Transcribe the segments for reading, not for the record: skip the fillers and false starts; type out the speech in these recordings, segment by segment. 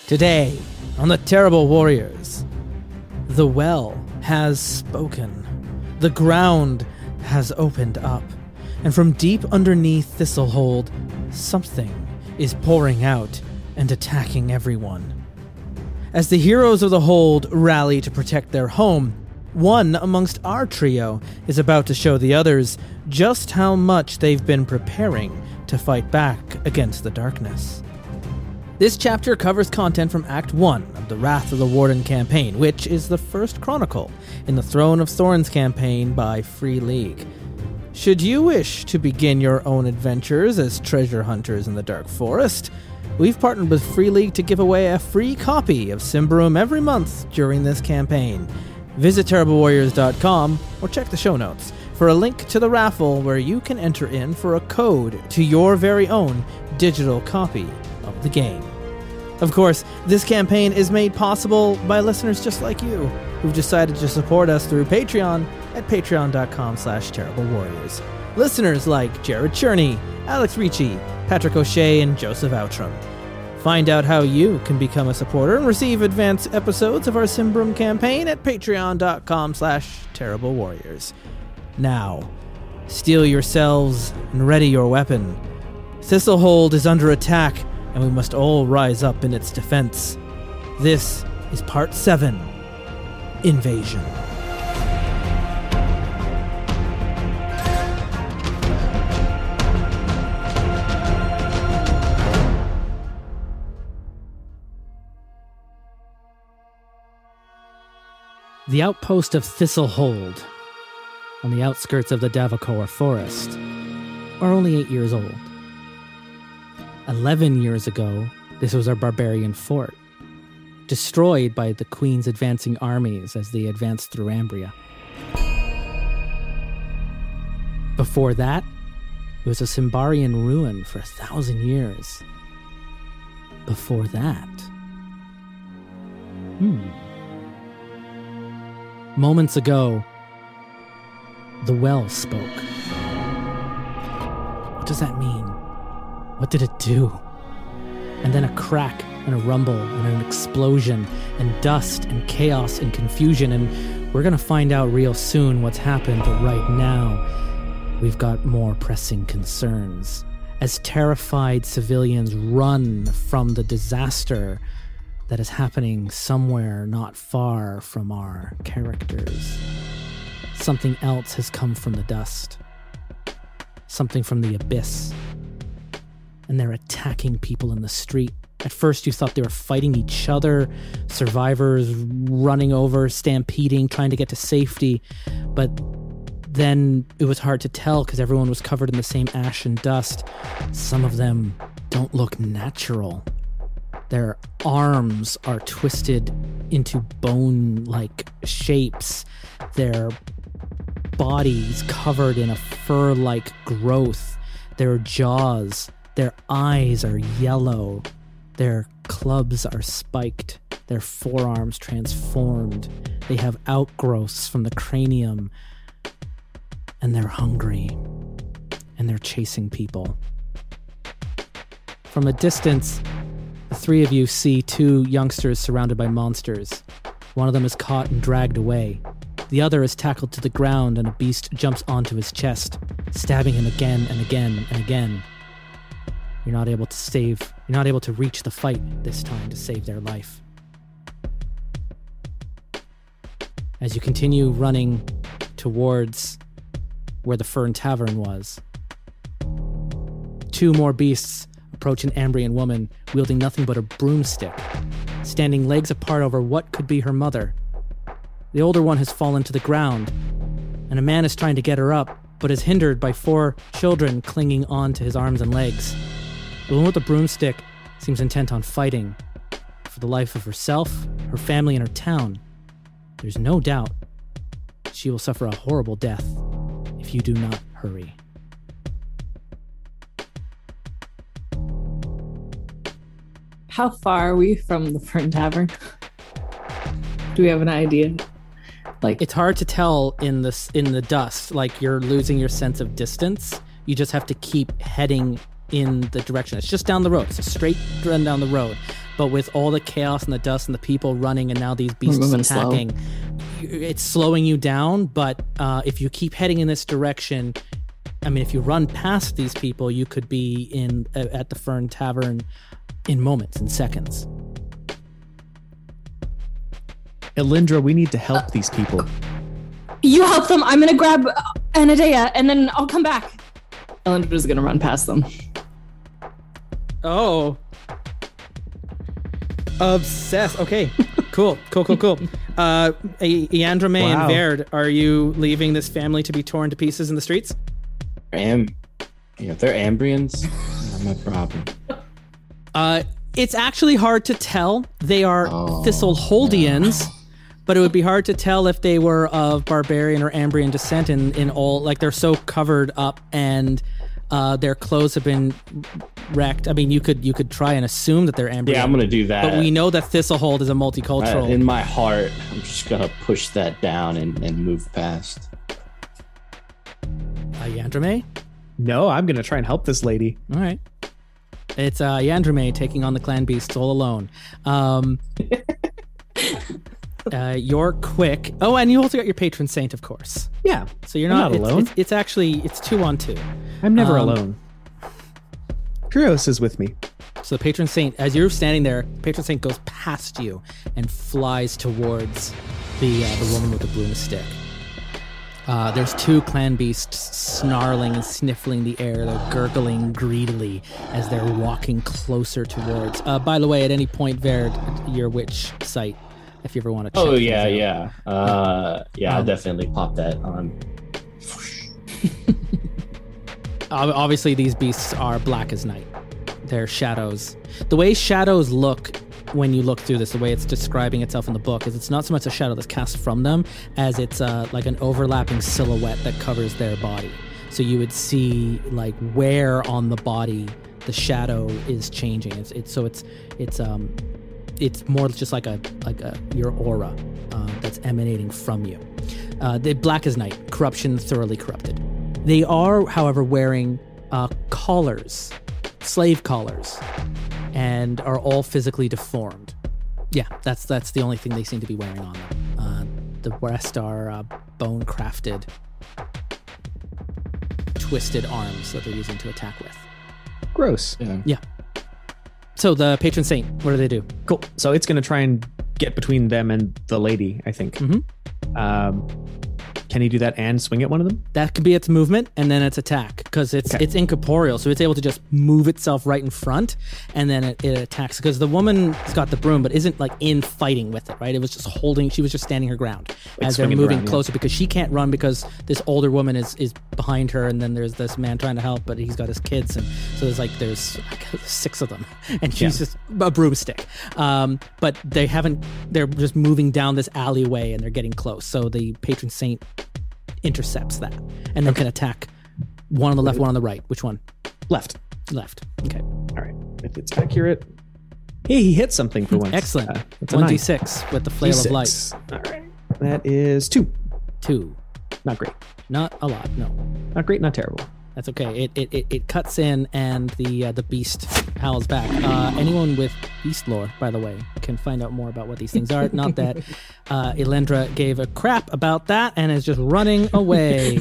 Today, on the Terrible Warriors, the well has spoken. The ground has opened up. And from deep underneath Thistle Hold, something is pouring out and attacking everyone. As the heroes of the Hold rally to protect their home, one amongst our trio is about to show the others just how much they've been preparing to fight back against the darkness. This chapter covers content from Act 1 of the Wrath of the Warden campaign, which is the first chronicle in the Throne of Thorns campaign by Free League. Should you wish to begin your own adventures as treasure hunters in the Dark Forest, we've partnered with Free League to give away a free copy of Symbaroum every month during this campaign. Visit terriblewarriors.com or check the show notes for a link to the raffle where you can enter in for a code to your very own digital copy of the game. Of course, this campaign is made possible by listeners just like you, who've decided to support us through Patreon at patreon.com/terriblewarriors. Listeners like Jared Cherney, Alex Ricci, Patrick O'Shea, and Joseph Outram. Find out how you can become a supporter and receive advanced episodes of our Symbaroum campaign at patreon.com/terriblewarriors. Now, steel yourselves and ready your weapon. Thistle Hold is under attack, and we must all rise up in its defense. This is Part 7, Invasion. The outpost of Thistle Hold, on the outskirts of the Davokor forest, are only 8 years old. 11 years ago, this was our barbarian fort, destroyed by the Queen's advancing armies as they advanced through Ambria. Before that, it was a Symbarian ruin for 1,000 years. Before that... Moments ago, the well spoke. What does that mean? What did it do? And then a crack and a rumble and an explosion and dust and chaos and confusion, and we're gonna find out real soon what's happened, but right now, we've got more pressing concerns. As terrified civilians run from the disaster that is happening somewhere not far from our characters. Something else has come from the dust. Something from the abyss. And they're attacking people in the street. At first you thought they were fighting each other, survivors running over, stampeding, trying to get to safety. But then it was hard to tell because everyone was covered in the same ash and dust. Some of them don't look natural. Their arms are twisted into bone-like shapes. Their bodies covered in a fur-like growth. Their jaws, their eyes are yellow. Their clubs are spiked. Their forearms transformed. They have outgrowths from the cranium. And they're hungry. And they're chasing people. From a distance, the three of you see two youngsters surrounded by monsters. One of them is caught and dragged away. The other is tackled to the ground and a beast jumps onto his chest, stabbing him again and again and again. You're not able to reach the fight this time to save their life. As you continue running towards where the Fern Tavern was, two more beasts approach an Ambrian woman wielding nothing but a broomstick, standing legs apart over what could be her mother. The older one has fallen to the ground, and a man is trying to get her up, but is hindered by 4 children clinging on to his arms and legs. The one with the broomstick seems intent on fighting for the life of herself, her family, and her town. There's no doubt she will suffer a horrible death if you do not hurry. How far are we from the Fern Tavern? Do we have an idea? Like, it's hard to tell in the dust. Like, you're losing your sense of distance. You just have to keep heading in the direction. It's just down the road. It's a straight run down the road. but with all the chaos and the dust and the people running and now these beasts attacking, it's slowing you down. But if you keep heading in this direction, I mean, if you run past these people, you could be at the Fern Tavern in moments, in seconds. Elindra, we need to help these people. You help them. I'm going to grab Anadea, and then I'll come back. Elindra's going to run past them. Oh. Obsessed. Okay. Cool. Iandrame and Baird, are you leaving this family to be torn to pieces in the streets? If they're Ambrians, not my problem. It's actually hard to tell. They are Thistle Holdians, but it would be hard to tell if they were of barbarian or Ambrian descent in all, like they're so covered up and their clothes have been wrecked. I mean, you could try and assume that they're Ambrian. Yeah, I'm going to do that. But we know that Thistle Hold is a multicultural. In my heart, I'm just going to push that down and move past. Yandrame? No, I'm going to try and help this lady. All right. It's Yandrame taking on the clan beasts all alone. You're quick. Oh, and you also got your patron saint, of course. Yeah. So you're not alone. It's 2-on-2. I'm never alone. Kuros is with me. So the patron saint, as you're standing there, patron saint goes past you and flies towards the woman with the broomstick. There's 2 clan beasts snarling and sniffling the air. They're gurgling greedily as they're walking closer towards. By the way, at any point, Verd, your witch sight, if you ever want to check. Oh, yeah. I definitely pop that on. Obviously, these beasts are black as night. They're shadows. The way shadows look when you look through this, the way it's describing itself in the book, is it's not so much a shadow that's cast from them as it's like an overlapping silhouette that covers their body. So you would see like where on the body the shadow is changing. It's more just like your aura that's emanating from you. They're black as night, corruption, thoroughly corrupted. They are, however, wearing collars, slave collars, and are all physically deformed. Yeah, that's the only thing they seem to be wearing on them. The rest are bone-crafted, twisted arms that they're using to attack with. Gross. Yeah. So the patron saint, what do they do? Cool. So it's going to try and get between them and the lady, I think. Mm-hmm. Can he do that and swing at one of them? That could be its movement and then its attack, because it's incorporeal, so it's able to just move itself right in front and then it attacks. Because the woman's got the broom but isn't like in fighting with it, right? It was just she was just standing her ground as they're moving closer, because she can't run because this older woman is behind her, and then there's this man trying to help, but he's got his kids, and so there's 6 of them, and she's just a broomstick. But they're just moving down this alleyway and they're getting close. So the patron saint intercepts that and then can attack one on the left, one on the right. Which one? Left. Okay. All right. If it's accurate. Hey, he hit something for once. Excellent. That's a 1d6 with the flail D6. of light. All right. That is 2. 2. Not great. Not a lot. No. Not great. Not terrible. That's okay. It cuts in and the beast howls back. Anyone with beast lore, by the way, can find out more about what these things are. Not that Elindra gave a crap about that and is just running away.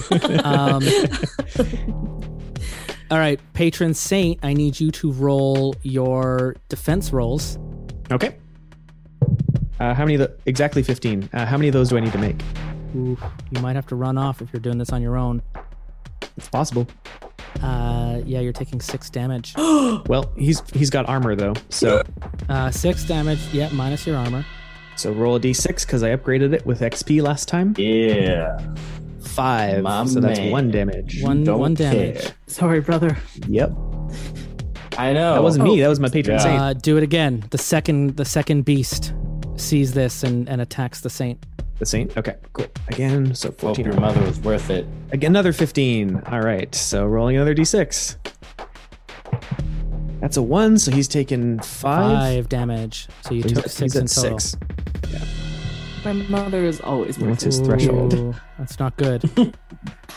All right, patron saint, I need you to roll your defense rolls. Okay. How many of the exactly 15? How many of those do I need to make? Ooh, you might have to run off if you're doing this on your own. It's possible. Yeah, you're taking 6 damage. Well, he's got armor though, so 6 damage. Yeah, minus your armor. So roll a d6 because I upgraded it with XP last time. Yeah. 5. So that's 1 damage. One damage. Care. Sorry, brother. Yep. I know. That wasn't me. That was my patron saint. Do it again. The second beast sees this and attacks the saint. The saint? Okay, cool. Again, so 14. Hope your mother was worth it. Again, another 15. All right, so rolling another d6. That's a 1, so he's taken 5 damage. So you took 6 he's in at total. 6. Yeah. My mother is always worth What's it. his threshold? Ooh, that's not good.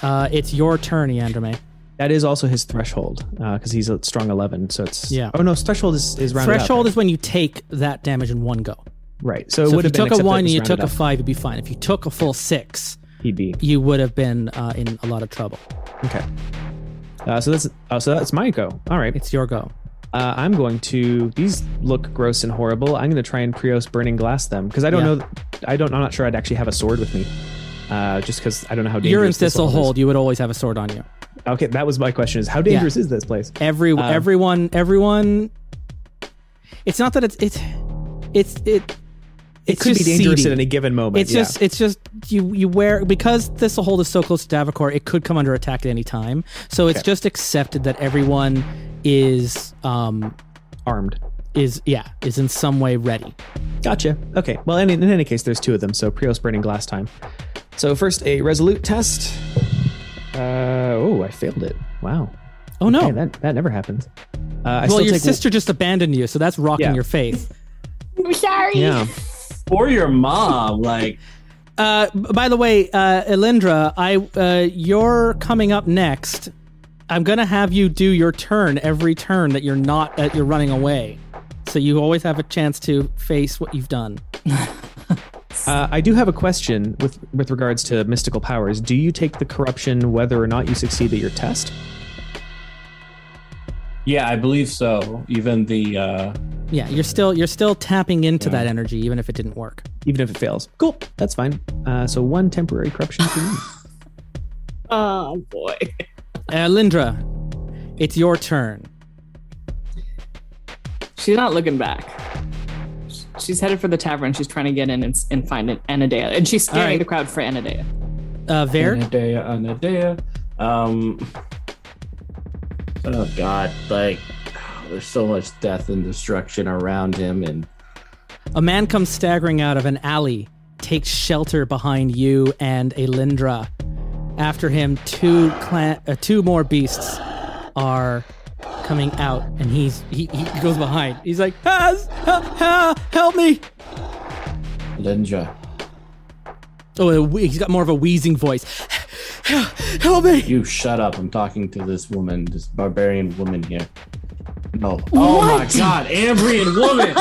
It's your turn, Yandrame. That is also his threshold because he's a strong 11. So it's Oh no, threshold is rounded up. Threshold is when you take that damage in one go. Right. So, So it would if you have been took a 1 except and you that took it's a rounded 5, you'd be fine. If you took a full 6, up. He'd be you would have been in a lot of trouble. okay. So that's my go. All right. It's your go. I'm going to. These look gross and horrible. I'm going to try and Prios burning glass them because I don't know. I'm not sure I'd actually have a sword with me. Just because I don't know how dangerous. You're in Thistle Thistle Hold Hold. You would always have a sword on you. Okay, that was my question: is how dangerous is this place? Everyone. It's not that it's It could be dangerous at any given moment. It's just you wear, because Thistle Hold is so close to Davocor, it could come under attack at any time. So it's just accepted that everyone is armed. Is in some way ready. Gotcha. Okay. Well, in any case, there's 2 of them. So Prios burning glass time. So first a resolute test. I failed it. Wow. Oh no. Okay, that never happens. Your sister just abandoned you, so that's rocking your faith. I'm sorry. Yeah. Or your mom, like. By the way, Elindra, you're coming up next. I'm gonna have you do your turn every turn that you're running away, so you always have a chance to face what you've done. I do have a question with regards to mystical powers. Do you take the corruption whether or not you succeed at your test? Yeah, I believe so. Even the. You're still tapping into that energy, even if it didn't work. Even if it fails. Cool. That's fine. So 1 temporary corruption for me. Oh boy. Lindra, it's your turn. She's not looking back. She's headed for the tavern. She's trying to get in and find Anadea. And she's scaring the crowd for Anadea. Verd? Anadea. Oh God, there's so much death and destruction around him, and a man comes staggering out of an alley, takes shelter behind you and Elindra. After him, two more beasts are coming out, and he goes behind. He's like, help me! Lindra. Oh, he's got more of a wheezing voice. Help me! You shut up. I'm talking to this woman, this barbarian woman here. No. Oh my God, Ambrian woman!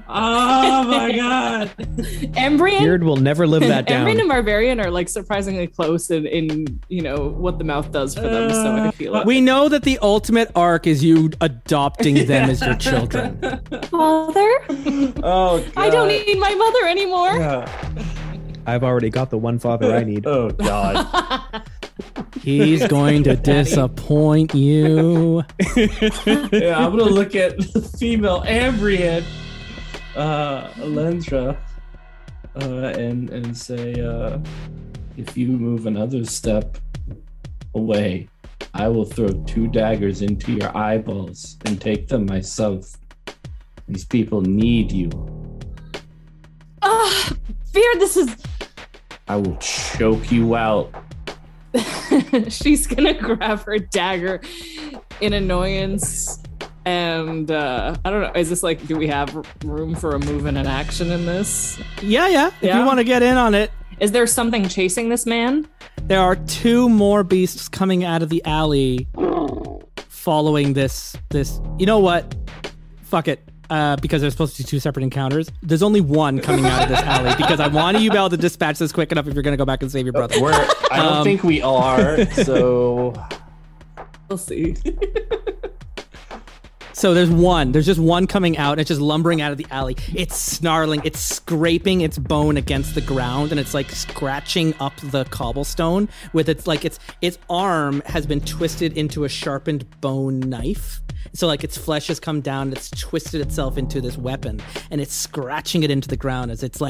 Oh my God! Ambrian? Beard will never live that down. Ambrian and Barbarian are surprisingly close in what the mouth does for them. So I feel like we know that the ultimate arc is you adopting them as your children. Father? Oh God. I don't need my mother anymore. Yeah. I've already got the one father I need. Oh God. He's going to disappoint you. Yeah, I'm gonna look at the female Ambrian, Alendra, and say, if you move another step away, I will throw 2 daggers into your eyeballs and take them myself. These people need you. Fear, this is... I will choke you out. She's gonna grab her dagger in annoyance, and I don't know, is this do we have room for a move and an action in this? Yeah. If you want to get in on it. Is there something chasing this man? There are 2 more beasts coming out of the alley following this. You know what? Fuck it. Because there's supposed to be 2 separate encounters. There's only 1 coming out of this alley because I want you to be able to dispatch this quick enough if you're going to go back and save your brother. I don't think we are, so... We'll see. So there's just 1 coming out, and it's just lumbering out of the alley. It's snarling, it's scraping its bone against the ground, and it's scratching up the cobblestone with its arm has been twisted into a sharpened bone knife. So its flesh has come down, and it's twisted itself into this weapon, and it's scratching it into the ground as it's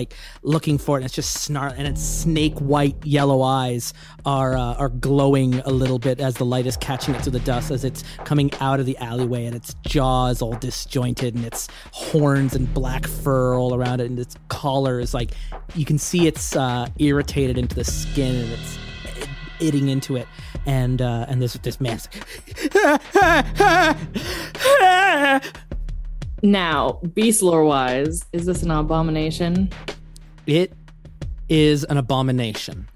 looking for it, and it's just snarling, and its snake white yellow eyes are glowing a little bit as the light is catching it to the dust as it's coming out of the alleyway, and its jaws all disjointed, and its horns and black fur all around it, and its collar is you can see it's irritated into the skin, and it's eating into it, and this man's now, beast lore wise, is this an abomination? It is an abomination.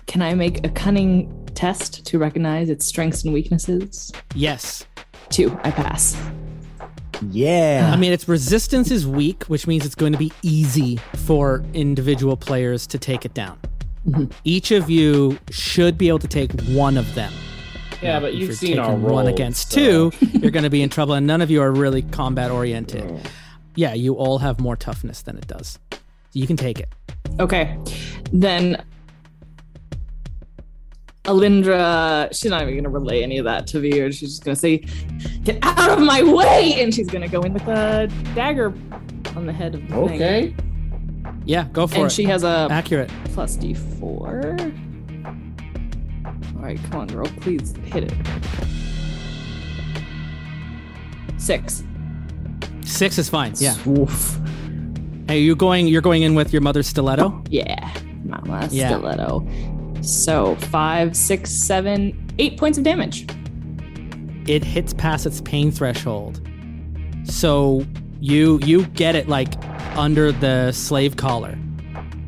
Can I make a cunning test to recognize its strengths and weaknesses? Yes. 2. I pass. Yeah. I mean, its resistance is weak, which means it's going to be easy for individual players to take it down. Each of you should be able to take one of them. Yeah, but If you've you're seen our taking one rolls, against so- 2, you're going to be in trouble, and none of you are really combat oriented. Oh. Yeah, you all have more toughness than it does. You can take it. Okay. Then Alindra, she's not even going to relay any of that to Veer. She's just going to say, "Get out of my way!" And she's going to go in with a dagger on the head of the thing. Okay. Yeah, go for And it. she has a Accurate. plus D4. All right, come on, girl. Please hit it. 6. 6 is fine. Yeah. Oof. Hey, you're going in with your mother's stiletto? Yeah. Mama Yeah. stiletto. So 5, 6, 7, 8 points of damage. It hits past its pain threshold. So you get it like under the slave collar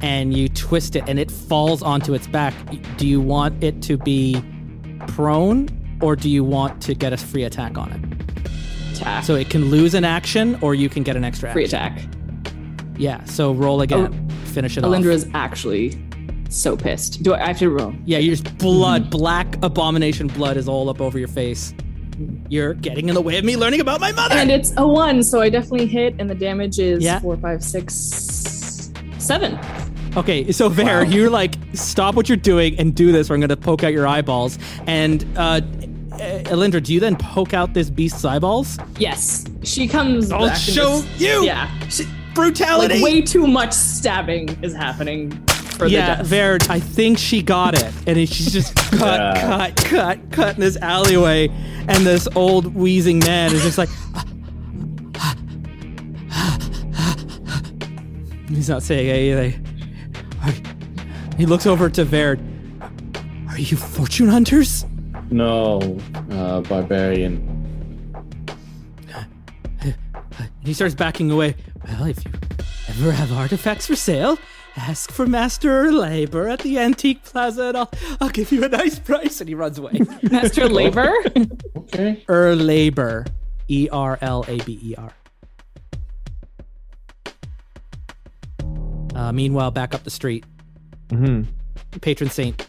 and you twist it and it falls onto its back. Do you want it to be prone or do you want to get a free attack on it? Attack. So it can lose an action or you can get an extra Free action. attack. Yeah, so roll again. Finish it Alindra off. is actually so pissed. Do I have to roll? Yeah, you're just blood, black abomination blood is all up over your face. You're getting in the way of me learning about my mother. And it's a 1, so I definitely hit, and the damage is Yeah. 4, 5, 6, 7. Okay, so Ver, you're like, stop what you're doing and do this, or I'm going to poke out your eyeballs. And Alindra, do you then poke out this beast's eyeballs? Yes. She comes I'll back and show just- you. Yeah. Brutality. Like, way too much stabbing is happening for the Yeah, death. Ver, I think she got it. And she's just cut in this alleyway. And this old wheezing man is just like... He's not saying anything. He looks over to Ver. Are you fortune hunters? No, barbarian. He starts backing away. Well, if you ever have artifacts for sale, ask for Master Labor at the Antique Plaza and I'll give you a nice price. And he runs away. Master Labor? Okay. Labor. Erlaber. Meanwhile, back up the street. Mm-hmm. Patron Saint.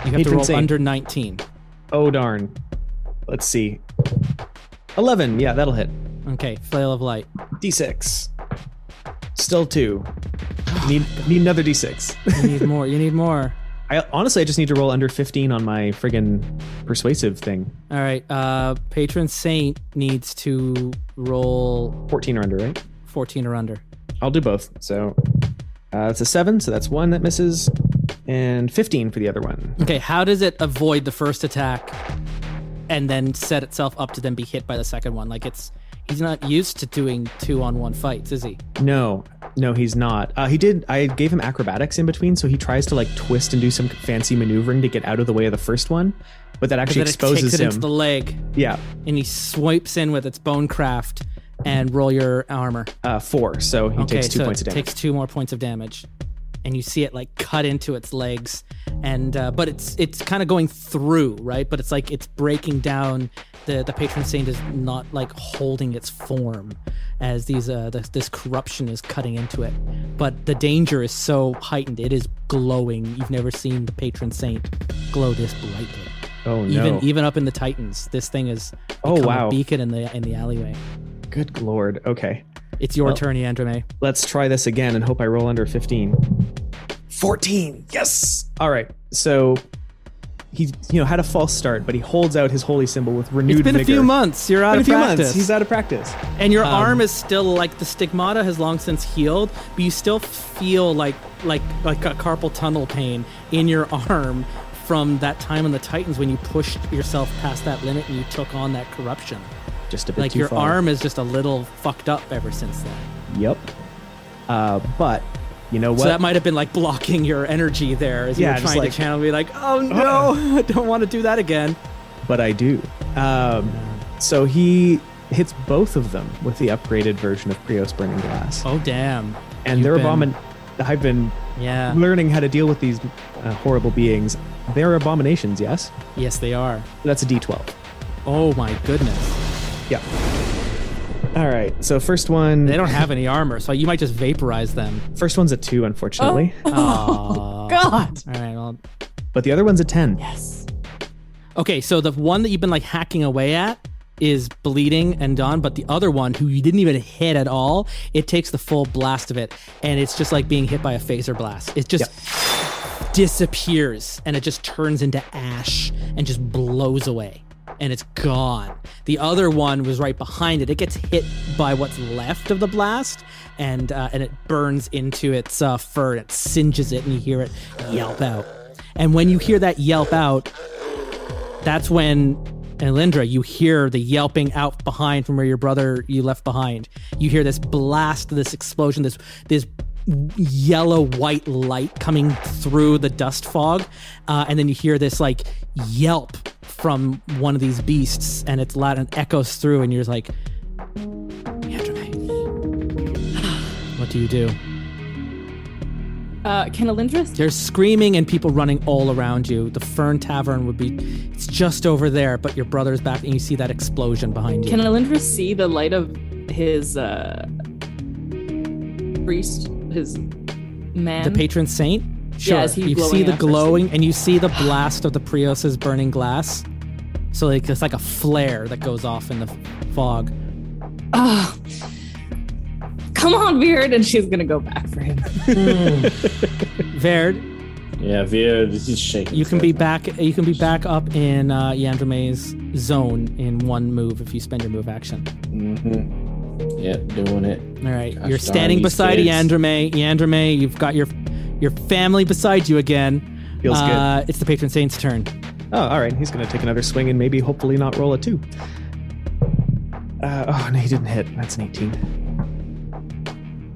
You have to Patron roll Saint. under 19. Oh, darn. Let's see. 11. Yeah, that'll hit. Okay, Flail of Light. D6. Still 2. Need another D6. You need more. You need more. I just need to roll under 15 on my friggin' persuasive thing. All right. Patron Saint needs to roll 14 or under, right? 14 or under. I'll do both. So it's a 7, so that's 1 that misses, and 15 for the other one. Okay, how does it avoid the first attack and then set itself up to then be hit by the second one? Like he's not used to doing 2-on-1 fights, is he? No, he's not. I gave him acrobatics in between, so he tries to like twist and do some fancy maneuvering to get out of the way of the first one, but that actually But then exposes it takes it him. into the leg, Yeah, and he swipes in with its bone craft and roll your armor. 4, so he takes 2 so points of it damage. takes 2 more points of damage. And you see it like cut into its legs, and but it's kind of going through, right? But it's like it's breaking down. The Patron Saint is not like holding its form as this corruption is cutting into it. But the danger is so heightened; it is glowing. You've never seen the Patron Saint glow this brightly. Oh no! Even up in the Titans, this thing is Oh, become wow. a beacon in the alleyway. Good lord. Okay, It's your Well- turn, Androme. let's try this again and hope I roll under 15. 14. Yes. All right. So he had a false start, but he holds out his holy symbol with renewed It's been vigor. a few months. You're out Been a of few practice. months. He's out of practice. And your arm is still like the stigmata has long since healed, but you still feel like a carpal tunnel pain in your arm from that time in the Titans when you pushed yourself past that limit and you took on that corruption. Just a bit Like too your far. arm is just a little fucked up ever since then. Yep. But you know what? So that might have been like blocking your energy there as you Yeah, were just trying like- to channel and be like, oh no, I don't want to do that again. But I do. So he hits both of them with the upgraded version of Prios Burning Glass. Oh damn. And You've they're been- I've been Yeah. learning how to deal with these horrible beings. They're abominations, yes? Yes, they are. That's a D12. Oh my goodness. Yeah. All right. So first one. They don't have any armor, so you might just vaporize them. First one's a 2, unfortunately. Oh God. All right. Well. But the other one's a 10. Yes. Okay, so the one that you've been like hacking away at is bleeding and done, but the other one, who you didn't even hit at all, it takes the full blast of it, and it's just like being hit by a phaser blast. It just disappears, and it just turns into ash and just blows away, and it's gone. The other one was right behind it. It gets hit by what's left of the blast, and it burns into its fur, and it singes it, and you hear it yelp out. And when you hear that yelp out, that's when, Elindra, you hear the yelping out behind from where your brother you left behind. You hear this blast, this explosion, this yellow-white light coming through the dust fog, and then you hear this like yelp from one of these beasts, and it's loud and echoes through, and you're just like, what do you do? Can Elindra? There's screaming and people running all around you. The Fern Tavern it's just over there, but your brother's back, and you see that explosion behind you. Can Elindra see the light of his priest, his man? The patron saint? Sure. Yeah, is he you glowing see the after glowing, and you see the blast of the Prios's burning glass. So like it's like a flare that goes off in the fog. Oh, come on, Veerd, and she's gonna go back for him. Veerd, Yeah, Veer, this is shaking. you can be back. You can be back up in Yandrame's zone in one move if you spend your move action. Mm-hmm. Yeah, doing it. All right, Gosh you're darn standing these beside kids. Yandrame. Yandrame, you've got your family beside you again. Feels good. It's the patron saint's turn. Oh, all right. He's going to take another swing and maybe hopefully not roll a 2. Oh, no, he didn't hit. That's an 18.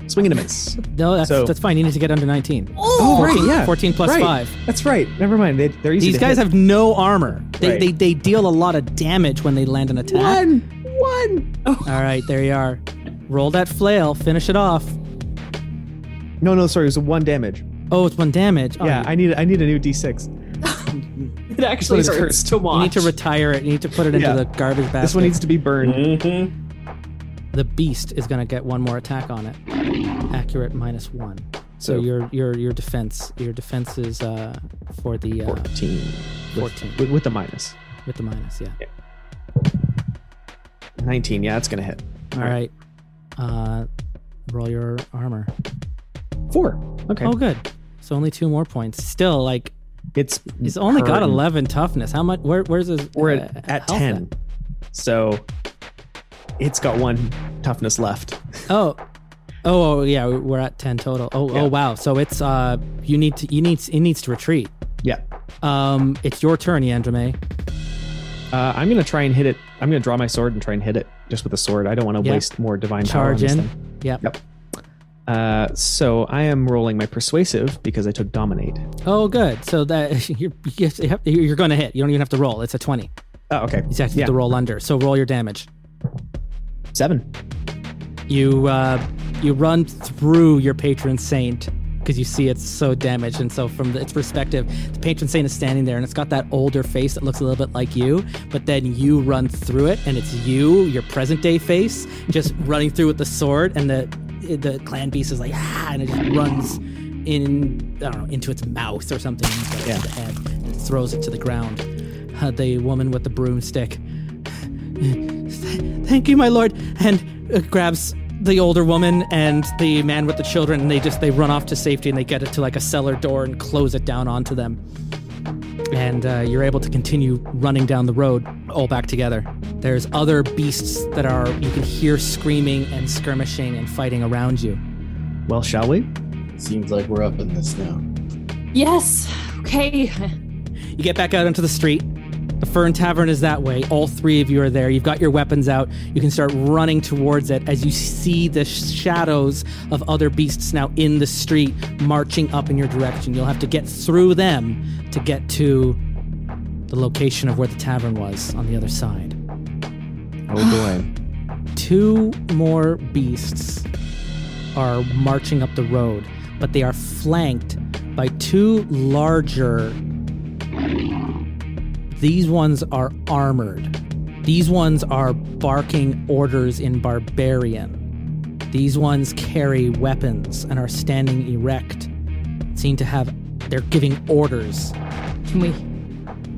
Swing and a miss. No, So- that's fine. You need to get under 19. Oh, 14, right, yeah. 14 plus Right. 5. That's right. Never mind. They're easy These to guys hit. have no armor. Right. They deal a lot of damage when they land an attack. One. All right, there you are. Roll that flail. Finish it off. No, sorry. It was a 1 damage. Oh, it's 1 damage. Oh, Yeah, I need a new D6. It actually This one is hurts cursed. to you watch. need to retire it. You need to put it into Yeah. the garbage basket. This one needs to be burned. Mm-hmm. The beast is going to get one more attack on it. Accurate -1. So So- your defense is for the 14. 14 With the minus. with the minus. Yeah. 19. Yeah, that's going to hit. All right. Roll your armor. 4. Okay. Oh, good. So only 2 more points. Still, like, It's he's only got hurting. 11 toughness. How much? Where's his? We're at health 10. at? So it's got 1 toughness left. Oh, yeah. We're at 10 total. Yeah. Oh, wow. So it's it needs to retreat. Yeah. It's your turn, Yandrame. I'm going to try and hit it. I'm going to draw my sword and try and hit it just with a sword. I don't want to Yeah. waste more divine Charge power on in. this thing. Yep. So I am rolling my persuasive because I took dominate. Oh, good. So that you're going to hit. You don't even have to roll. It's a 20. Oh, okay. You just have to roll under. So roll your damage. 7. You run through your patron saint because you see it's so damaged, and so from its perspective, the patron saint is standing there, and it's got that older face that looks a little bit like you. But then you run through it, and it's your present day face, just running through with the sword, and the clan beast is like and it just runs into its mouth or something, into the head, and throws it to the ground. The woman with the broomstick. Thank you, my lord, and grabs the older woman and the man with the children, and they run off to safety, and they get it to like a cellar door and close it down onto them. And you're able to continue running down the road all back together. There's other beasts that you can hear screaming and skirmishing and fighting around you. Well, shall we? Seems like we're up in this now. Yes. Okay. You get back out into the street. The Fern Tavern is that way. All 3 of you are there. You've got your weapons out. You can start running towards it as you see the shadows of other beasts now in the street marching up in your direction. You'll have to get through them to get to the location of where the tavern was on the other side. Oh boy. 2 more beasts are marching up the road, but they are flanked by 2 larger These ones are armored. These ones are barking orders in barbarian. These ones carry weapons and are standing erect. They're giving orders. Can we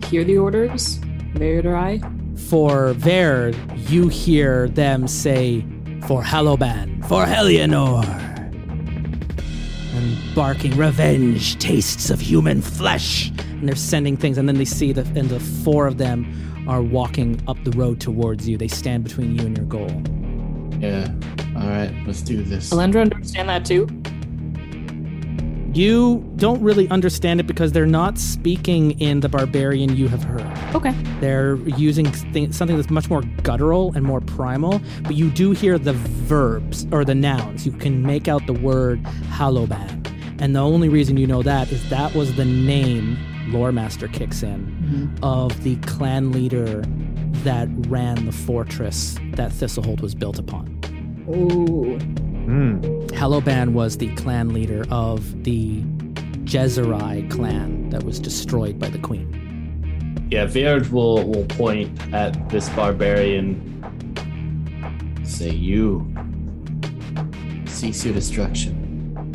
hear the orders, Verd or I? For Verd, you hear them say, for Haloban, for Helianor. And barking, revenge tastes of human flesh. And they're sending things, and then they see the four of them are walking up the road towards you. They stand between you and your goal. Yeah. All right, let's do this. Elendra understand that too? You don't really understand it because they're not speaking in the barbarian you have heard. Okay. They're using something that's much more guttural and more primal, but you do hear the verbs or the nouns. You can make out the word Haloban. And the only reason you know that is that was the name, Lore Master kicks in, of the clan leader that ran the fortress that Thistle Hold was built upon. Ooh. Haloban was the clan leader of the Jezeri clan that was destroyed by the queen. Yeah, Verd will point at this barbarian. Say, you. Cease your destruction.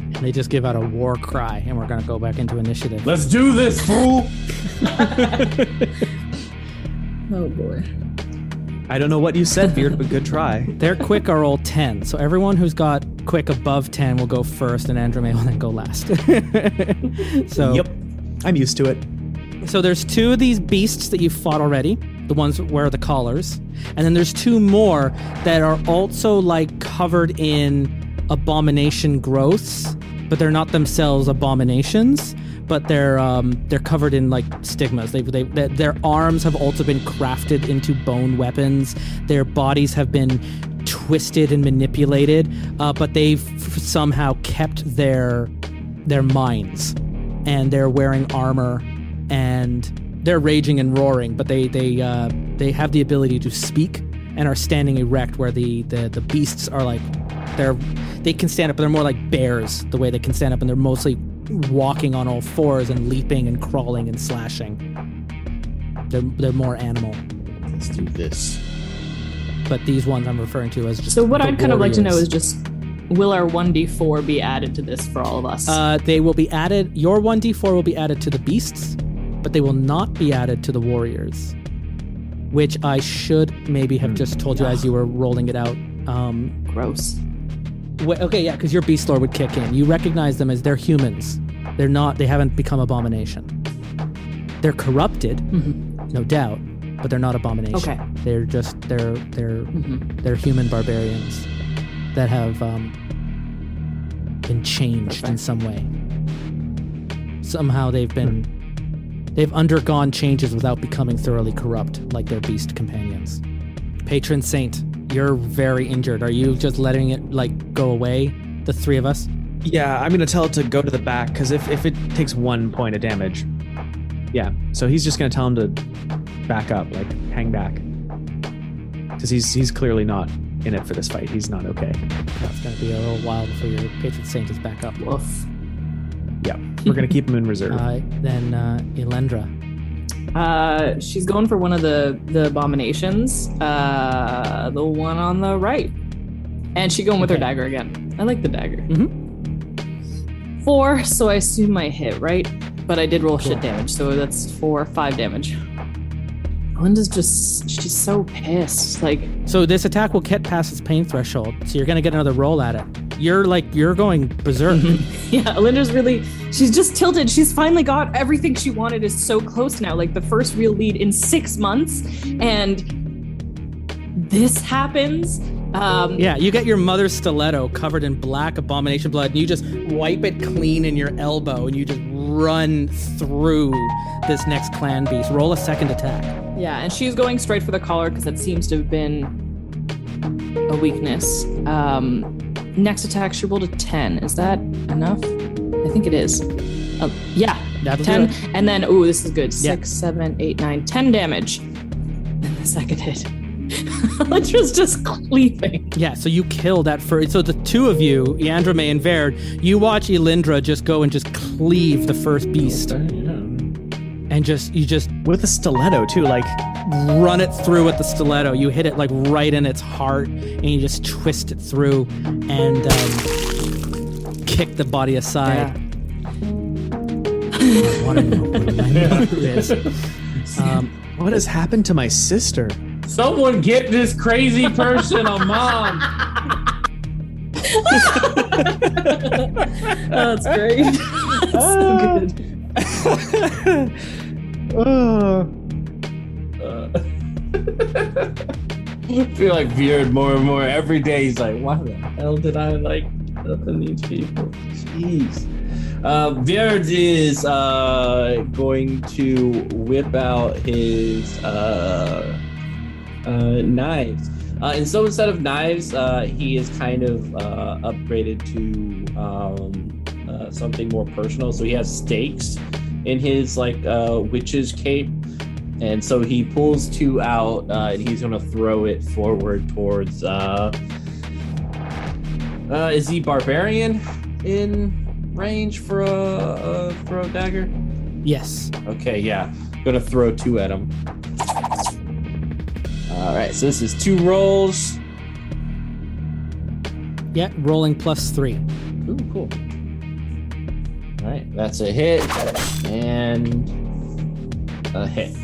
And they just give out a war cry, and we're going to go back into initiative. Let's do this, fool! Oh boy. I don't know what you said, Beard, but good try. Their quick are all 10, so everyone who's got quick above 10 will go first, and Androme will then go last. So, Yep, I'm used to it. So there's two of these beasts that you've fought already, the ones that wear the collars, and then there's two more that are also like covered in abomination growths, but they're not themselves abominations. But they're covered in like stigmas. Their arms have also been crafted into bone weapons. Their bodies have been twisted and manipulated, but they've somehow kept their minds, and they're wearing armor, and they're raging and roaring. But they have the ability to speak and are standing erect, where the beasts are like they can stand up, but they're more like bears the way they can stand up, and they're mostly walking on all fours and leaping and crawling and slashing. They're more animal. Let's do this. But these ones I'm referring to as just So what the I'd kind of like to know warriors. is just, will our 1d4 be added to this for all of us? They will be added. Your 1d4 will be added to the beasts, but they will not be added to the warriors, which I should maybe have just told you as you were rolling it out. Gross. Okay, yeah, because your beast lord would kick in. You recognize them as they're humans. They're not. They haven't become abomination. They're corrupted, no doubt, but they're not abomination. Okay. They're just they're human barbarians that have been changed in some way. Somehow they've undergone changes without becoming thoroughly corrupt like their beast companions. Patron Saint, you're very injured. Are you just letting it like go away, the three of us? Yeah, I'm going to tell it to go to the back, because if it takes 1 point of damage, yeah. So he's just going to tell him to back up, like hang back, because he's clearly not in it for this fight. He's not okay. That's going to be a little while before your Patron Saint is back up. Woof. Yeah, we're going to keep him in reserve. Then Elendra. She's going for one of the abominations, the one on the right, and she's going with her dagger again. I like the dagger. 4, so I assume I hit, right? But I did roll shit damage, so that's 5 damage. Linda's she's so pissed. Like, So this attack will get past its pain threshold, so you're going to get another roll at it. You're going berserk. yeah, Linda's she's just tilted. She's finally got everything she wanted, is so close now. Like the first real lead in 6 months, and this happens. Yeah, you get your mother's stiletto covered in black abomination blood, and you just wipe it clean in your elbow, and you just run through this next clan beast. Roll a second attack. Yeah, and she's going straight for the collar because that seems to have been a weakness. Next attack, she rolled a 10. Is that enough? I think it is. Yeah, That'll 10. do it. And then, ooh, this is good. Yeah. 6, 7, 8, 9, 10 damage. And the second hit. Elendra's just cleaving. Yeah, so you kill that first. So the two of you, Androme and Verd, you watch Elendra just go and just cleave the first beast. And and you just with a stiletto too, like run it through with the stiletto. You hit it like right in its heart, and you just twist it through and kick the body aside. I want to know what my number is. What has happened to my sister? Someone get this crazy person a mom. Oh, that's great. That's so good. I feel like Beard more and more every day. He's like, why the hell did I like helping these people? Jeez. Beard is going to whip out his knives. And so instead of knives, he is kind of upgraded to something more personal. So he has stakes in his witch's cape. And so he pulls two out and he's going to throw it forward towards... is he barbarian in range for a dagger? Yes. Okay, yeah. Gonna throw two at him. All right, so this is 2 rolls. Yeah, rolling +3. Ooh, cool. All right, that's a hit and a hit.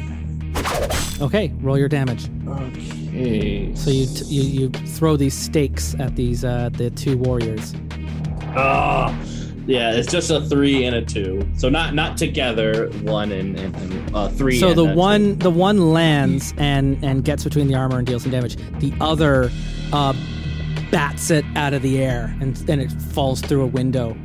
Okay, roll your damage. Okay. So you throw these stakes at these the 2 warriors. Oh, yeah, it's just a 3 and a 2. So not together. 1 and 3. So and the one lands and gets between the armor and deals some damage. The other bats it out of the air and then it falls through a window.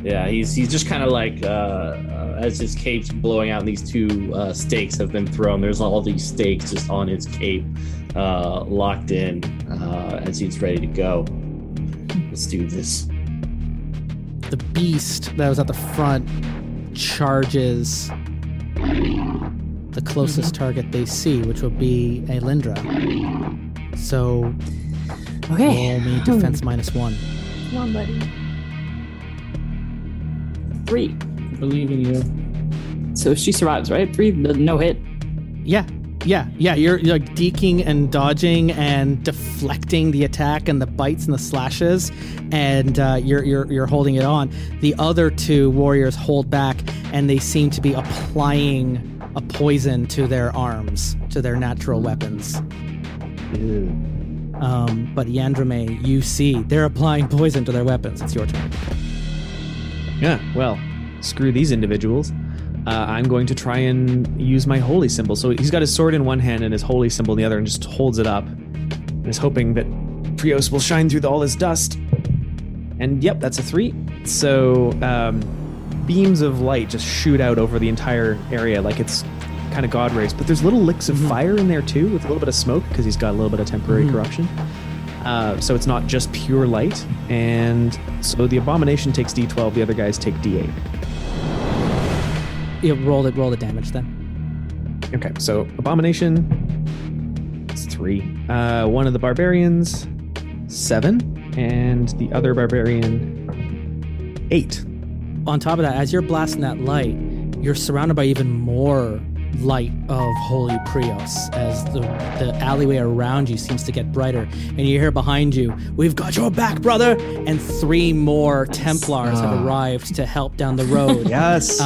Yeah, he's just kind of like as his cape's blowing out and these 2 stakes have been thrown. There's all these stakes just on his cape, locked in as he's ready to go. Let's do this. The beast that was at the front charges the closest target they see, which will be Alindra. So, Okay. roll me defense -1. Come on, buddy. 3. I believe in you. So she survives, right? 3, no hit. Yeah. You're like deking and dodging and deflecting the attack and the bites and the slashes, and you're holding it on. The other 2 warriors hold back, and they seem to be applying a poison to their arms, to their natural weapons. Ew. But Yandrame, you see they're applying poison to their weapons. It's your turn. Yeah, well, screw these individuals. I'm going to try and use my holy symbol. So he's got his sword in one hand and his holy symbol in the other and just holds it up and is hoping that Prios will shine through all this dust. And yep, that's a 3. So beams of light just shoot out over the entire area like it's kind of god rays. But there's little licks of fire in there too with a little bit of smoke because he's got a little bit of temporary corruption. So it's not just pure light. And so the abomination takes D12, the other guys take D8. Yeah, roll the damage then. Okay, so abomination, it's 3. One of the barbarians, 7, and the other barbarian, 8. On top of that, as you're blasting that light, you're surrounded by even more light of Holy Prios as the alleyway around you seems to get brighter, and you hear behind you, "We've got your back, brother!" And 3 more Templars have arrived to help down the road. Yes.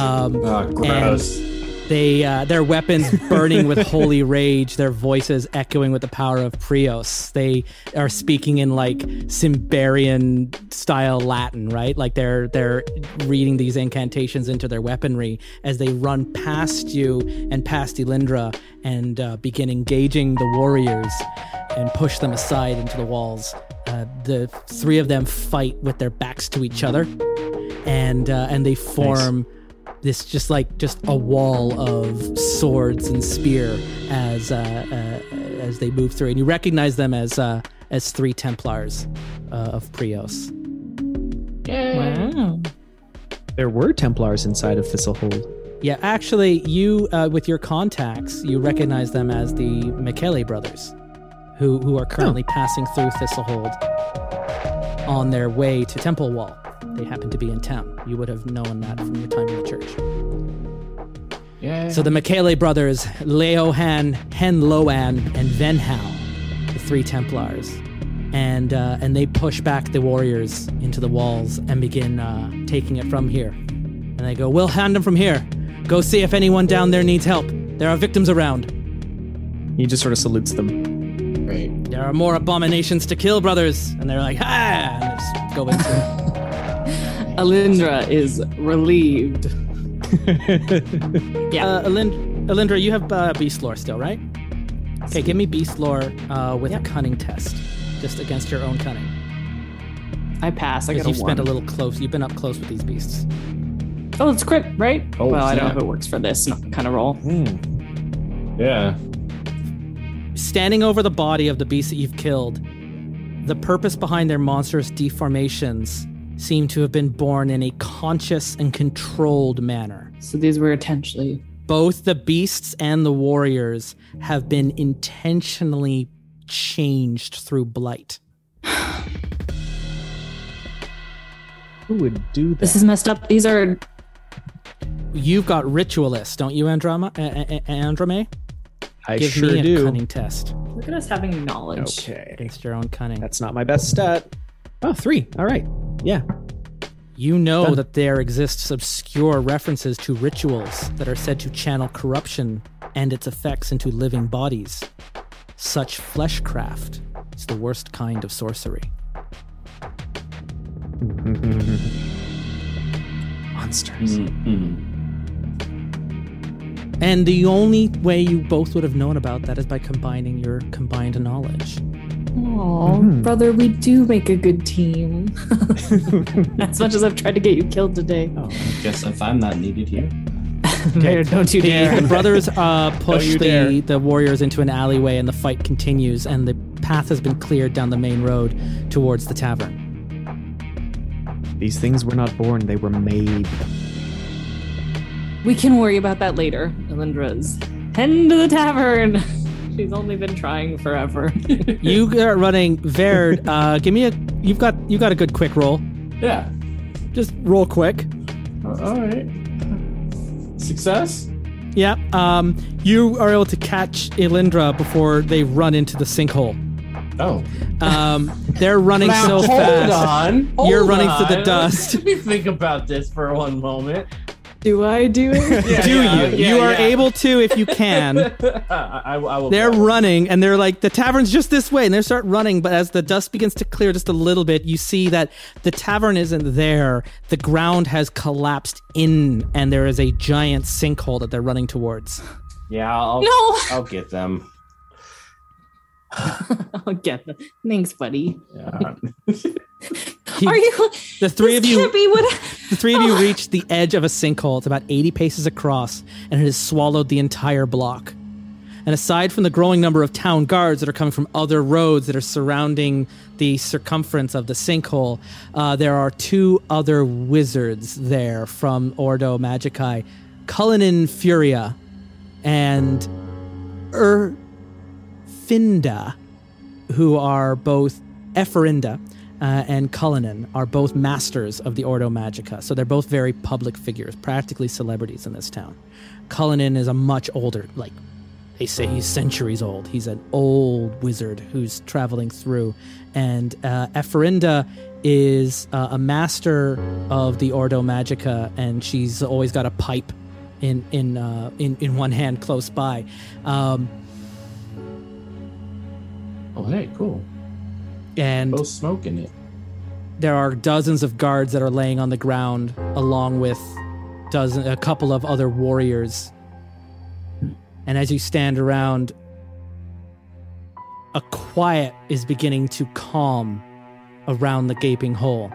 Gross. Their weapons burning with holy rage, their voices echoing with the power of Prios. They are speaking in like Symbaroum style Latin, right? Like they're reading these incantations into their weaponry as they run past you and past Elindra and begin engaging the warriors and push them aside into the walls. The 3 of them fight with their backs to each other, and they form this just a wall of swords and spear as they move through, and you recognize them as 3 Templars of Prios. Wow. There were Templars inside of Thistle Hold. Yeah, actually, you with your contacts, you recognize them as the Michele brothers, who are currently passing through Thistle Hold on their way to Temple Wall. They happen to be in town. You would have known that from your time in the church. Yeah. So the Michele brothers, Leohan, Hen Loan, and Venhal, the 3 Templars, and they push back the warriors into the walls and begin taking it from here. And they go, "We'll hand them from here. Go see if anyone down there needs help. There are victims around." He just sort of salutes them. Great. "There are more abominations to kill, brothers." And they're like, "Ha!" And they just go into it. Alindra is relieved. Yeah. Alindra, you have beast lore still, right? Okay, give me beast lore with a cunning test, just against your own cunning. I pass. I got Because a you've spent 1. a little close. You've been up close with these beasts. Oh, it's crit, right? Oh, well, I don't know snap. if it works for this kind of roll. Yeah. Standing over the body of the beast that you've killed, the purpose behind their monstrous deformations seem to have been born in a conscious and controlled manner. So these were intentionally. Both the beasts and the warriors have been intentionally changed through blight. Who would do that? This is messed up. These are. You've got ritualists, don't you, Andrame? I Give sure me a do. cunning test Look at us having knowledge. Okay. against your own cunning. That's not my best stat. Oh, 3. All right. Yeah. You know Done. that there exists obscure references to rituals that are said to channel corruption and its effects into living bodies. Such fleshcraft is the worst kind of sorcery. Monsters. And the only way you both would have known about that is by combining your combined knowledge. Oh, brother, we do make a good team. As much as I've tried to get you killed today. Oh, I guess if I'm not needed here. Don't you dare. The brothers push you dare. the warriors into an alleyway, and the fight continues, and the path has been cleared down the main road towards the tavern. These things were not born, they were made. We can worry about that later. Elindra's heading to the tavern. She's only been trying forever. You are running. Verd, give me a. You've got a good quick roll. Yeah. Just roll quick. All right. Success? Yeah. You are able to catch Elindra before they run into the sinkhole. Oh. They're running so Hold fast. on. You're Hold running on. through the dust. Let me think about this for one moment. Do I do it? You are able to if you can. I will. They're follow. running, and they're like, the tavern's just this way, and they start running, but as the dust begins to clear just a little bit, you see that the tavern isn't there. The ground has collapsed in, and there is a giant sinkhole that they're running towards. Yeah, I'll get them. I'll get them. Thanks, buddy. Yeah. Are you? The three of you, Can't be what. the three of you reach the edge of a sinkhole. It's about 80 paces across, and it has swallowed the entire block. And aside from the growing number of town guards that are coming from other roads that are surrounding the circumference of the sinkhole, there are 2 other wizards there from Ordo Magicae, Cullinan Furia and Finda, who are both Epherinda and Cullinan are both masters of the Ordo Magica. So they're both very public figures, practically celebrities in this town. Cullinan is a much older, like they say he's centuries old. He's an old wizard who's traveling through. And Epherinda is a master of the Ordo Magica, and she's always got a pipe in one hand close by. Oh, hey, cool. And Both smoking it. there are dozens of guards that are laying on the ground, along with a couple of other warriors. And as you stand around, a quiet is beginning to calm around the gaping hole.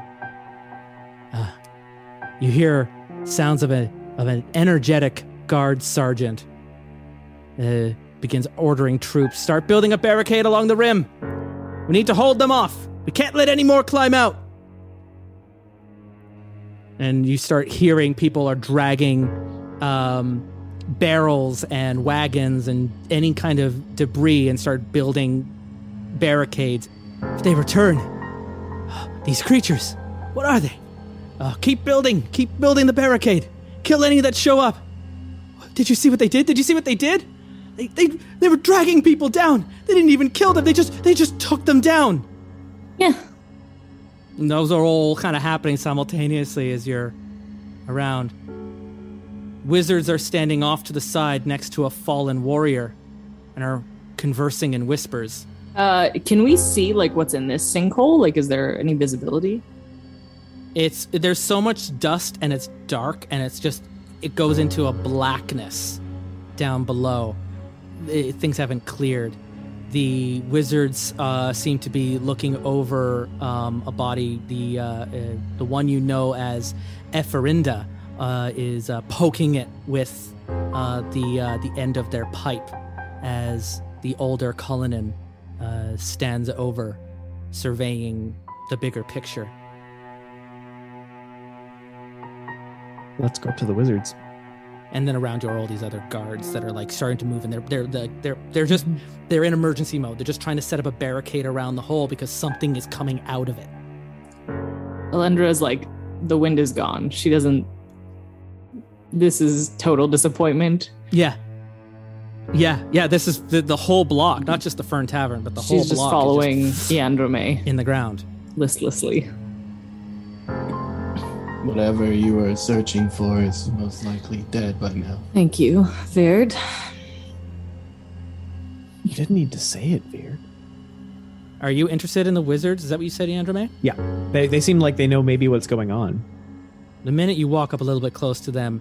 You hear sounds of an energetic guard sergeant begins ordering troops, start building a barricade along the rim. We need to hold them off. We can't let any more climb out. And you start hearing people are dragging barrels and wagons and any kind of debris and start building barricades. If they return, these creatures, what are they? Keep building the barricade. Kill any that show up. Did you see what they did? Did you see what they did? They were dragging people down. They didn't even kill them. They just took them down. Yeah. And those are all kind of happening simultaneously as you're around. Wizards are standing off to the side next to a fallen warrior and are conversing in whispers. Can we see what's in this sinkhole? Is there any visibility? There's so much dust and it's dark and it goes into a blackness down below. Things haven't cleared. The wizards seem to be looking over a body. The one you know as Epherinda is poking it with the end of their pipe as the older Cullinan stands over, surveying the bigger picture. Let's go up to the wizards. And then around you are all these other guards that are starting to move, and they're in emergency mode. They're just trying to set up a barricade around the hole because something is coming out of it. Elendra's the wind is gone. She doesn't. This is total disappointment. Yeah. This is the whole block, not just the Fern Tavern, but the whole block. She's just following Yandrome in the ground listlessly. Whatever you were searching for is most likely dead by now. Thank you, Veard. You didn't need to say it, Veard. Are you interested in the wizards? Is that what you said, Yandrome? Yeah. They seem like they know maybe what's going on. The minute you walk up a little bit close to them,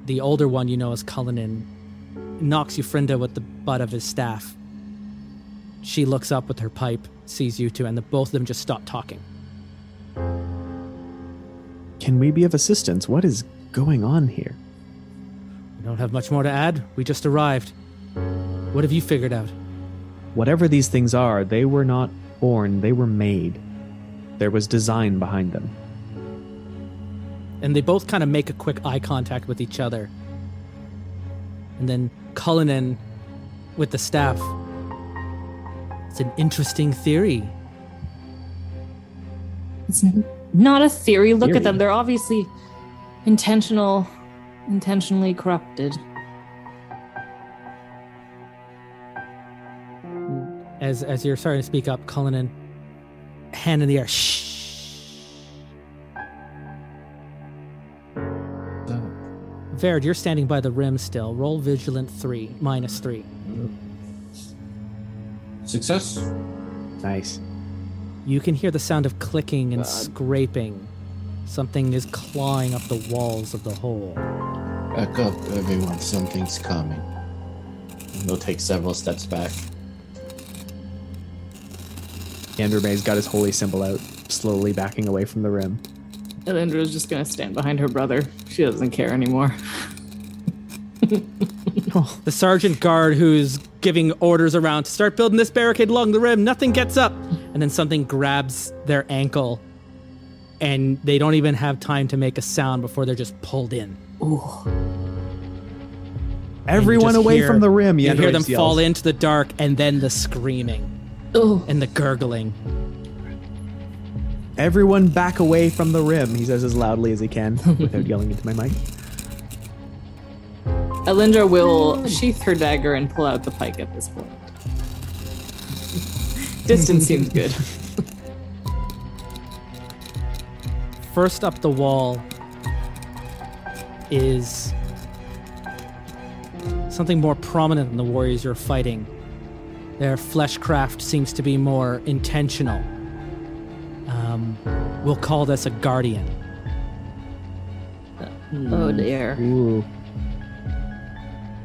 the older one you know as Cullinan knocks Euphrynda with the butt of his staff. She looks up with her pipe, sees you two, and both of them just stop talking. Can we be of assistance? What is going on here? We don't have much more to add. We just arrived. What have you figured out? Whatever these things are, they were not born, they were made. There was design behind them. And they both kind of make a quick eye contact with each other. And then Cullinan with the staff. It's an interesting theory. It's not a theory. Look at them. They're obviously intentionally corrupted. As you're starting to speak up, Cullinan, hand in the air. Shh. Veard, you're standing by the rim still. Roll Vigilant 3, -3. Success. Nice. You can hear the sound of clicking and scraping. Something is clawing up the walls of the hole. Back up, everyone. Something's coming. He'll take several steps back. Androme's got his holy symbol out, slowly backing away from the rim. Elendra's just going to stand behind her brother. She doesn't care anymore. The sergeant guard who's giving orders around to start building this barricade along the rim, nothing gets up. And then something grabs their ankle, and they don't even have time to make a sound before they're just pulled in. Ooh. Everyone away from the rim. You hear them yells. fall into the dark, and then the screaming. Ooh. And the gurgling. Everyone back away from the rim, he says as loudly as he can, without yelling into my mic. Elendra will sheath her dagger and pull out the pike at this point. Distance seems good. First up the wall is something more prominent than the warriors you're fighting. Their fleshcraft seems to be more intentional. We'll call this a guardian. Oh dear. Ooh.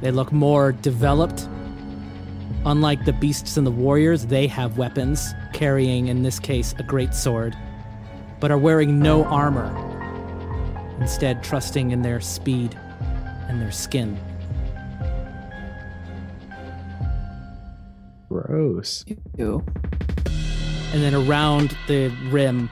They look more developed. Unlike the beasts and the warriors, they have weapons, carrying, in this case, a great sword, but are wearing no armor, instead trusting in their speed and their skin. Gross. Ew. And then around the rim,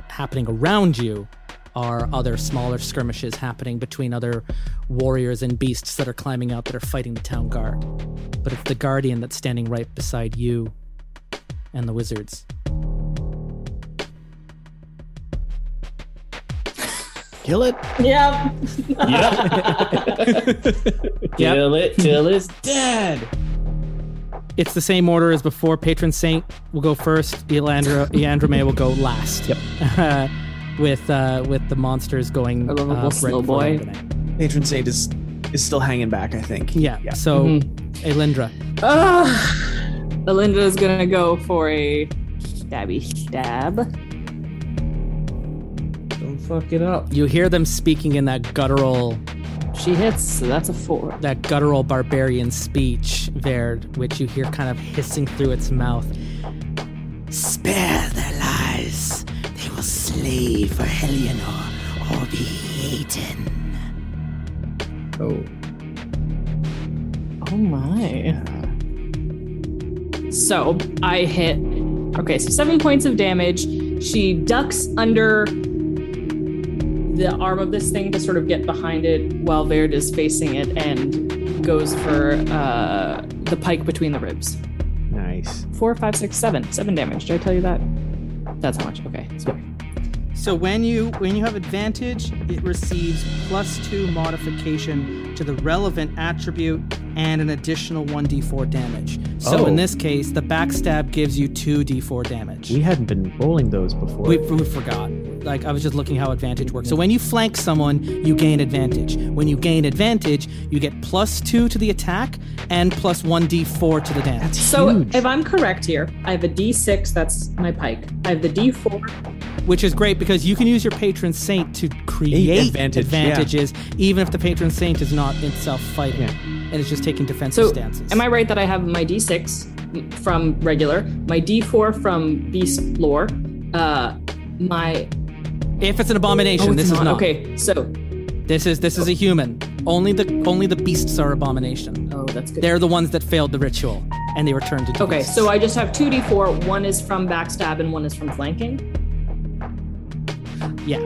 happening around you, are other smaller skirmishes happening between other warriors and beasts that are climbing out that are fighting the town guard. But it's the guardian that's standing right beside you and the wizards. kill it? Yep. Kill it till it's dead. It's the same order as before. Patron Saint will go first. Eandrome will go last. Yep. With the monsters going. A lovable right slow before boy. Eandrome. Patron Saint is still hanging back, I think. Yeah. So, Elindra. Elindra's gonna go for a stabby stab. Don't fuck it up. You hear them speaking in that guttural She hits, so that's a 4. that guttural barbarian speech, Verd, which you hear kind of hissing through its mouth. Spare their lives. They will slay for Helianor or be eaten. Oh. Oh my. So I hit. Okay, so 7 points of damage. She ducks under the arm of this thing to sort of get behind it while Verd is facing it and goes for the pike between the ribs. Nice. 4, 5, 6, 7. 7 damage. Did I tell you that? That's how much. Okay, sorry. So when you have advantage, it receives +2 modification to the relevant attribute and an additional 1d4 damage. So in this case, the backstab gives you 2d4 damage. We hadn't been rolling those before. We forgot. Like, I was just looking how advantage works. So when you flank someone, you gain advantage. When you gain advantage, you get +2 to the attack and +1d4 to the damage. That's So huge. if I'm correct here, I have a d6, that's my pike. I have the d4. Which is great because you can use your patron saint to create Advantage, advantages, even if the patron saint is not itself fighting. Yeah. And it's just taking defensive So stances. am I right that I have my d6 from regular, my d4 from beast lore, my... If it's an abomination, this is not. Okay, so... This is a human. Only the beasts are abomination. Oh, that's good. They're the ones that failed the ritual, and they were turned into Okay, beasts. so I just have 2d4. One is from backstab and one is from flanking. Yeah.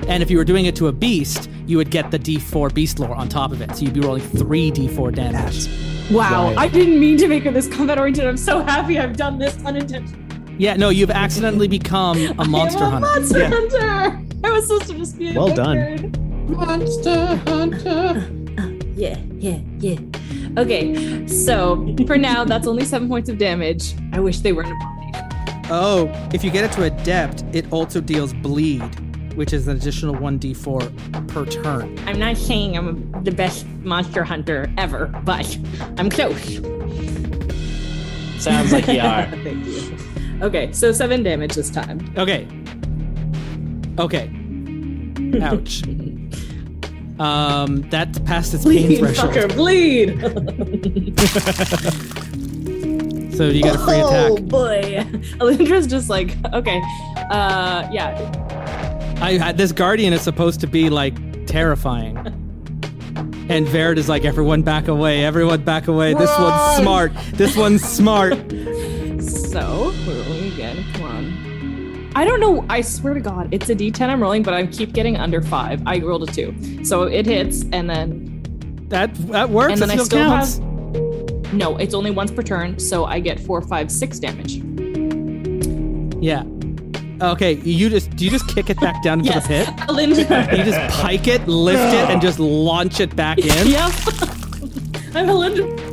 And if you were doing it to a beast, you would get the d4 beast lore on top of it. So you'd be rolling 3 d4 damage. Wow, Right. I didn't mean to make her this combat oriented. I'm so happy I've done this unintentionally. Yeah, no, you've accidentally become a monster I'm a hunter. monster hunter! I was supposed to just be a Well done. wizard. Monster Hunter. Yeah. Okay, so for now, that's only 7 points of damage. I wish they were an abomination. Oh, if you get it to adept, it also deals bleed, which is an additional 1d4 per turn. I'm not saying I'm the best monster hunter ever, but I'm close. Sounds like you are. Thank you. Okay, so 7 damage this time. Okay. Ouch. That's past its pain Bleed, threshold. fucker, bleed! So you get a free attack. Oh boy. Elindra's just like, okay, yeah. This guardian is supposed to be like terrifying. And Verd is like, everyone back away, everyone back away. This one's smart. This one's smart. So, we're rolling again. Come on. I don't know. I swear to God, it's a D10 I'm rolling, but I keep getting under 5. I rolled a 2. So it hits, and then... That works. And then that I still counts. have... No, it's only once per turn, so I get 4, 5, 6 damage. Yeah. Okay, do you just kick it back down into Yes. the pit? Elindra. You just pike it, lift it, and just launch it back in? Yep. I'm Elindra.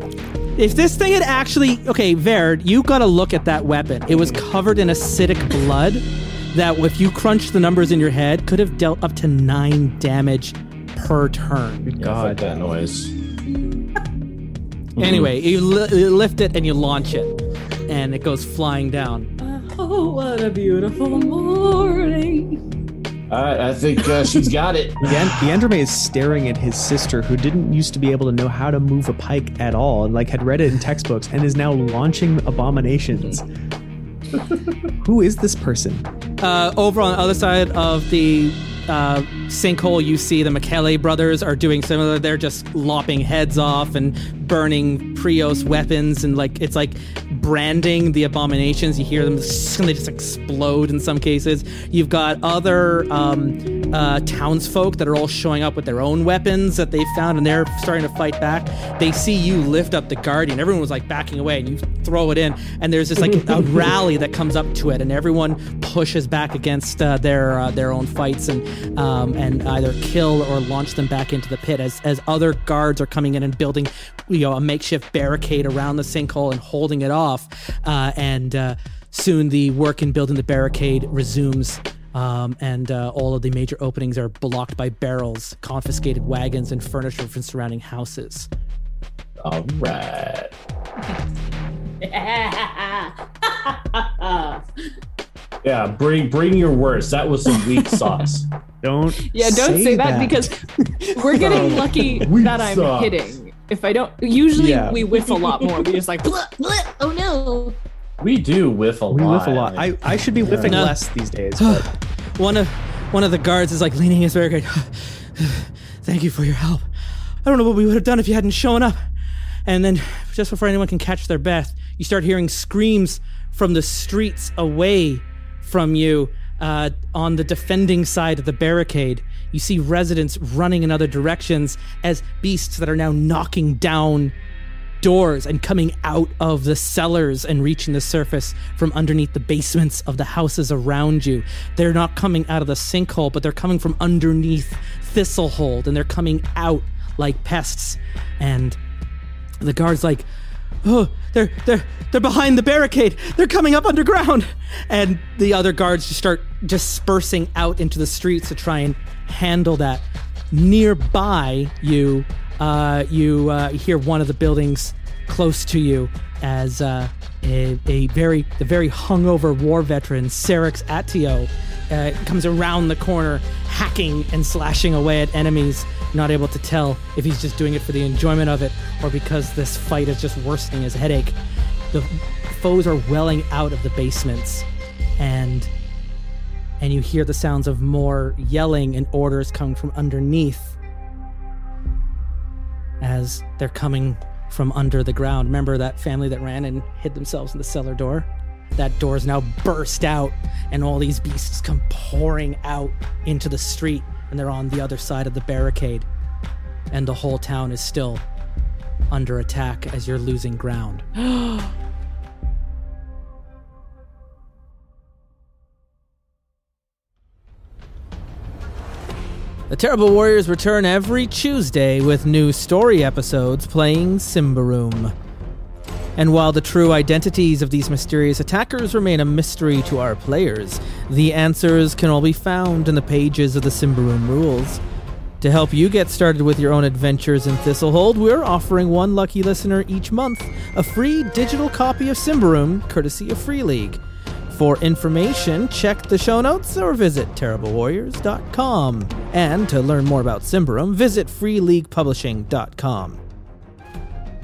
If this thing had actually... Okay, Verd, you gotta look at that weapon. It was covered in acidic blood that, if you crunched the numbers in your head, could have dealt up to 9 damage per turn. Good God, God. that noise. Anyway, you lift it and you launch it, and it goes flying down. Oh, what a beautiful morning. All right, I think she's got it. Eandrome is staring at his sister, who didn't used to be able to know how to move a pike at all, and like had read it in textbooks, and is now launching abominations. Who is this person? Over on the other side of the sinkhole, you see the McKellar brothers are doing similar. They're just lopping heads off and burning Prios weapons, and like it's like branding the abominations. You hear them, and they just explode in some cases. You've got other townsfolk that are all showing up with their own weapons that they found, and they're starting to fight back. They see you lift up the Guardian. Everyone was like backing away, and you throw it in, and there's this like a rally that comes up to it, and everyone pushes back against their own fights and either kill or launch them back into the pit as other guards are coming in and building a makeshift barricade around the sinkhole and holding it off. And soon the work in building the barricade resumes. And all of the major openings are blocked by barrels, confiscated wagons, and furniture from surrounding houses. All right. Yeah, bring your worst. That was some weak sauce. Don't say that because we're getting lucky that I'm sauce. Hitting. If I don't, usually we whiff a lot more. We just like, bleh, bleh, oh no. We do whiff a lot. We whiff a lot. I should be whiffing less these days. But One of the guards is like leaning his barricade. Thank you for your help. I don't know what we would have done if you hadn't shown up. And then, just before anyone can catch their breath, you start hearing screams from the streets away from you on the defending side of the barricade. You see residents running in other directions as beasts that are now knocking down doors and coming out of the cellars and reaching the surface from underneath the basements of the houses around you. They're not coming out of the sinkhole, but they're coming from underneath Thistle Hold, and they're coming out like pests. And the guard's like, oh, they're behind the barricade. They're coming up underground. And the other guards just start dispersing out into the streets to try and handle that. Nearby you, you hear one of the buildings close to you as the very hungover war veteran Serix Attio comes around the corner, hacking and slashing away at enemies. Not able to tell if he's just doing it for the enjoyment of it or because this fight is just worsening his headache. The foes are welling out of the basements, and you hear the sounds of more yelling and orders coming from underneath as they're coming from under the ground. Remember that family that ran and hid themselves in the cellar door? That door is now burst out, and all these beasts come pouring out into the street, and they're on the other side of the barricade. And the whole town is still under attack as you're losing ground. The Terrible Warriors return every Tuesday with new story episodes playing Symbaroum. And while the true identities of these mysterious attackers remain a mystery to our players, the answers can all be found in the pages of the Symbaroum rules. To help you get started with your own adventures in Thistle Hold, we're offering one lucky listener each month a free digital copy of Symbaroum, courtesy of Free League. For information, check the show notes or visit terriblewarriors.com. And to learn more about Symbaroum, visit freeleaguepublishing.com.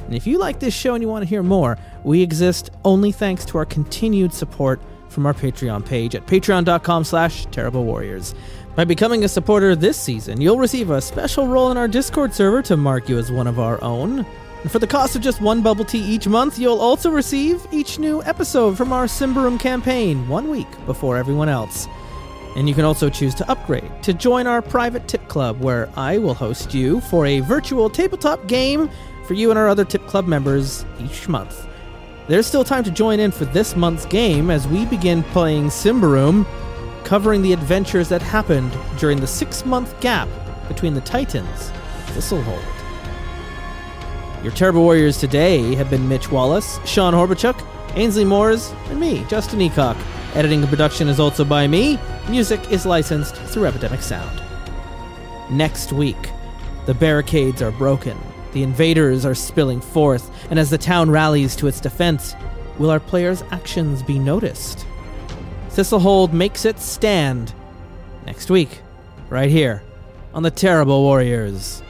And if you like this show and you want to hear more, we exist only thanks to our continued support from our Patreon page at patreon.com/terriblewarriors. By becoming a supporter this season, you'll receive a special role in our Discord server to mark you as one of our own. And for the cost of just one bubble tea each month, you'll also receive each new episode from our Symbaroum campaign 1 week before everyone else. And you can also choose to upgrade to join our private tip club, where I will host you for a virtual tabletop game for you and our other tip club members each month. There's still time to join in for this month's game as we begin playing Symbaroum, covering the adventures that happened during the 6-month gap between the Titans and Thistle Hold. Your Terrible Warriors today have been Mitch Wallace, Sean Horbatiuk, Ainslie Moores, and me, Justin Ecock. Editing and production is also by me. Music is licensed through Epidemic Sound. Next week, the barricades are broken. The invaders are spilling forth, and as the town rallies to its defense, will our players' actions be noticed? Thistle Hold makes its stand next week, right here on the Terrible Warriors.